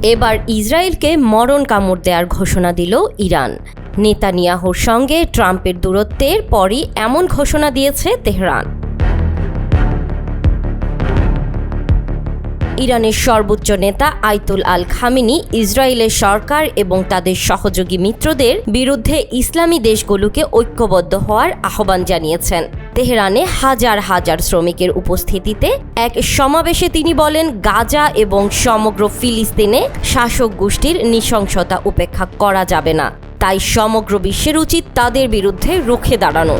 এবার ইসরায়েলকে মরণ কামড় দেওয়ার ঘোষণা দিল ইরান। নেতানিয়াহুর সঙ্গে ট্রাম্পের দূরত্বের পরই এমন ঘোষণা দিয়েছে তেহরান। ইরানের সর্বোচ্চ নেতা আয়াতুল্লাহ আল খামেনি ইসরায়েলের সরকার এবং তাদের সহযোগী মিত্রদের বিরুদ্ধে ইসলামী দেশগুলোকে ঐক্যবদ্ধ হওয়ার আহ্বান জানিয়েছেন। তেহরানে হাজার হাজার শ্রমিকের উপস্থিতিতে এক সমাবেশে তিনি বলেন, গাজা এবং সমগ্র ফিলিস্তিনে শাসক গোষ্ঠীর নৃশংসতা উপেক্ষা করা যাবে না, তাই সমগ্র বিশ্বের উচিত তাদের বিরুদ্ধে রুখে দাঁড়ানো।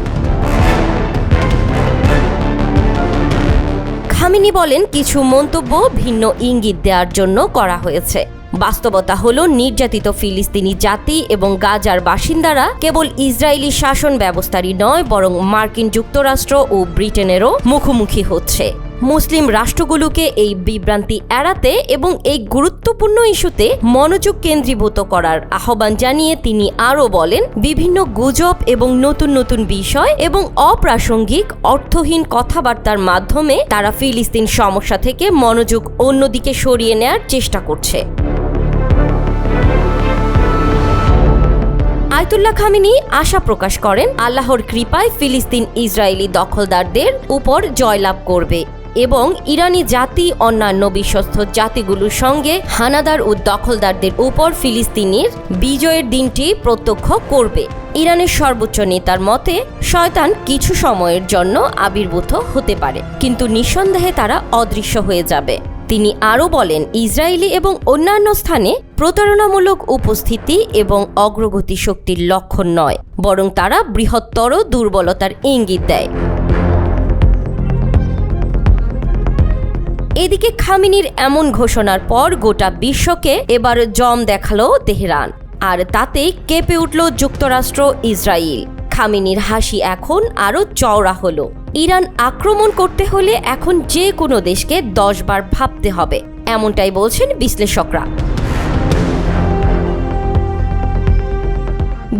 খামেনি বলেন, কিছু মন্তব্য ভিন্ন ইঙ্গিত দেওয়ার জন্য করা হয়েছে। বাস্তবতা হলো, নির্যাতিত ফিলিস্তিনি জাতি এবং গাজার বাসিন্দারা কেবল ইসরায়েলি শাসন ব্যবস্থারই নয়, বরং মার্কিন যুক্তরাষ্ট্র ও ব্রিটেনেরও মুখোমুখি হচ্ছে। মুসলিম রাষ্ট্রগুলোকে এই বিভ্রান্তি এড়াতে এবং এই গুরুত্বপূর্ণ ইস্যুতে মনোযোগ কেন্দ্রীভূত করার আহ্বান জানিয়ে তিনি আরও বলেন, বিভিন্ন গুজব এবং নতুন নতুন বিষয় এবং অপ্রাসঙ্গিক অর্থহীন কথাবার্তার মাধ্যমে তারা ফিলিস্তিন সমস্যা থেকে মনোযোগ অন্যদিকে সরিয়ে নেয়ার চেষ্টা করছে। আয়াতুল্লাহ খামেনি আশা প্রকাশ করেন, আল্লাহর কৃপায় ফিলিস্তিন ইসরায়েলি দখলদারদের উপর জয়লাভ করবে এবং ইরানি জাতি অন্যান্য বিশ্বস্ত জাতিগুলোর সঙ্গে হানাদার ও দখলদারদের উপর ফিলিস্তিনের বিজয়ের দিনটি প্রত্যক্ষ করবে। ইরানের সর্বোচ্চ নেতার মতে, শয়তান কিছু সময়ের জন্য আবির্ভূত হতে পারে, কিন্তু নিঃসন্দেহে তারা অদৃশ্য হয়ে যাবে। তিনি আরও বলেন, ইসরায়েলি এবং অন্যান্য স্থানে প্রতারণামূলক উপস্থিতি এবং অগ্রগতি শক্তির লক্ষণ নয়, বরং তারা বৃহত্তর দুর্বলতার ইঙ্গিত দেয়। এদিকে খামেনির এমন ঘোষণার পর গোটা বিশ্বকে এবার জম দেখালো তেহরান, আর তাতেই কেঁপে উঠল যুক্তরাষ্ট্র, ইসরায়েল। খামেনির হাসি এখন আরও চওড়া হলো। ইরান আক্রমণ করতে হলে এখন যে কোনো দেশকে 10 বার ভাবতে হবে, এমনটাই বলছেন বিশ্লেষকরা।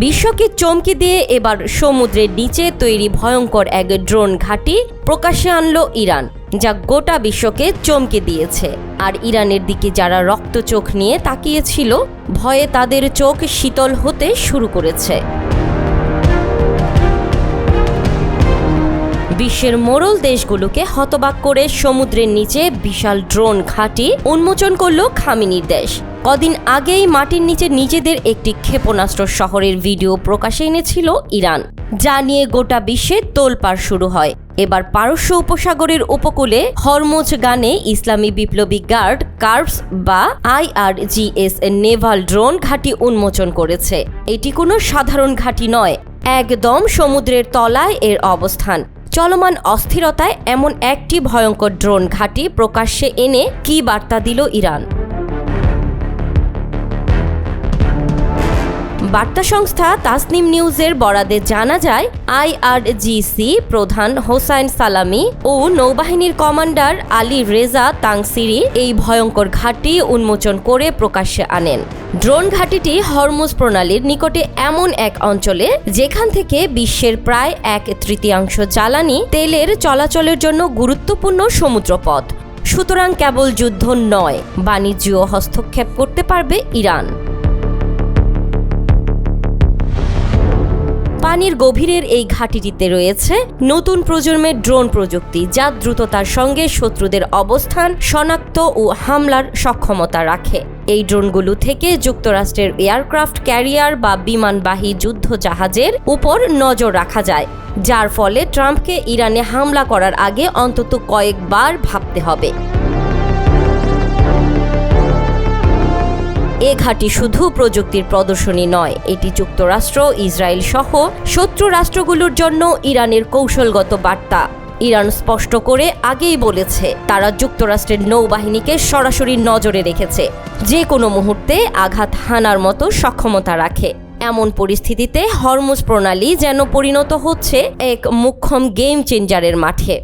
বিশ্বকে চমকে দিয়ে এবার সমুদ্রের নিচে তৈরি ভয়ঙ্কর এক ড্রোন ঘাঁটি প্রকাশ্যে আনলো ইরান, যা গোটা বিশ্বকে চমকে দিয়েছে। আর ইরানের দিকে যারা রক্ত চোখ নিয়ে তাকিয়েছিল, ভয়ে তাদের চোখ শীতল হতে শুরু করেছে। বিশ্বের মোড়ল দেশগুলোকে হতবাক করে সমুদ্রের নিচে বিশাল ড্রোন ঘাঁটি উন্মোচন করল খামেনির দেশ। কদিন আগেই মাটির নিচে নিজেদের একটি ক্ষেপণাস্ত্র শহরের ভিডিও প্রকাশে এনেছিল ইরান, যা নিয়ে গোটা বিশ্বে তোলপাড় শুরু হয়। এবার পারস্য উপসাগরের উপকূলে হরমুজগানে ইসলামী বিপ্লবী গার্ড কার্ভস বা IRGS নেভাল ড্রোন ঘাঁটি উন্মোচন করেছে। এটি কোনো সাধারণ ঘাঁটি নয়, একদম সমুদ্রের তলায় এর অবস্থান। চলমান অস্থিরতায় এমন একটি ভয়ঙ্কর ড্রোন ঘাঁটি প্রকাশ্যে এনে কী বার্তা দিল ইরান? বার্তা সংস্থা তাসনিম নিউজের বরাদে জানা যায়, IRGC প্রধান হোসাইন সালামি ও নৌবাহিনীর কমান্ডার আলী রেজা তাংসিরি এই ভয়ঙ্কর ঘাঁটি উন্মোচন করে প্রকাশ্যে আনেন। ড্রোন ঘাঁটিটি হরমুজ প্রণালীর নিকটে এমন এক অঞ্চলে যেখান থেকে বিশ্বের প্রায় 1/3 জ্বালানি তেলের চলাচলের জন্য গুরুত্বপূর্ণ সমুদ্রপথ। সুতরাং কেবল যুদ্ধ নয়, বাণিজ্যও হস্তক্ষেপ করতে পারবে ইরান। পানির গভীরের এই ঘাঁটিটিতে রয়েছে নতুন প্রজন্মের ড্রোন প্রযুক্তি, যা দ্রুততার সঙ্গে শত্রুদের অবস্থান শনাক্ত ও হামলার সক্ষমতা রাখে। এই ড্রোনগুলো থেকে যুক্তরাষ্ট্রের এয়ারক্রাফট ক্যারিয়ার বা বিমানবাহী যুদ্ধ জাহাজের উপর নজর রাখা যায়, যার ফলে ট্রাম্পকে ইরানে হামলা করার আগে অন্তত কয়েকবার ভাবতে হবে। এ ঘাঁটি শুধু প্রযুক্তির প্রদর্শনী নয়, এটি যুক্তরাষ্ট্র, ইসরায়েল সহ শত্রু রাষ্ট্রগুলোর জন্য ইরানের কৌশলগত বার্তা। ইরান স্পষ্ট করে আগেই বলেছে, তারা যুক্তরাষ্ট্রের নৌবাহিনীকে সরাসরি নজরে রেখেছে, যে কোনো মুহূর্তে আঘাত হানার মতো সক্ষমতা রাখে। এমন পরিস্থিতিতে হরমুজ প্রণালী যেন পরিণত হচ্ছে এক মোক্ষম গেম চেঞ্জারের মাঠে।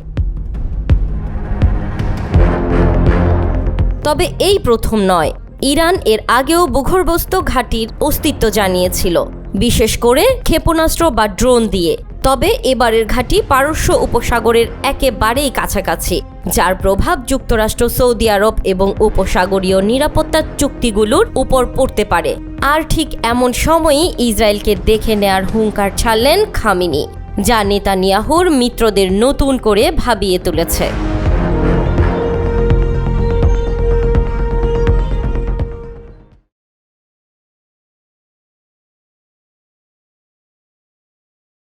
তবে এই প্রথম নয়, ইরান এর আগেও ভূগর্ভস্থ ঘাঁটির অস্তিত্ব জানিয়েছিল, বিশেষ করে ক্ষেপণাস্ত্র বা ড্রোন দিয়ে। তবে এবারের ঘাঁটি পারস্য উপসাগরের একেবারেই কাছাকাছি, যার প্রভাব যুক্তরাষ্ট্র, সৌদি আরব এবং উপসাগরীয় নিরাপত্তা চুক্তিগুলোর উপর পড়তে পারে। আর ঠিক এমন সময়ই ইসরায়েলকে দেখে নেয়ার হুঙ্কার ছাড়লেন খামেনি, যা নেতানিয়াহুর মিত্রদের নতুন করে ভাবিয়ে তুলেছে।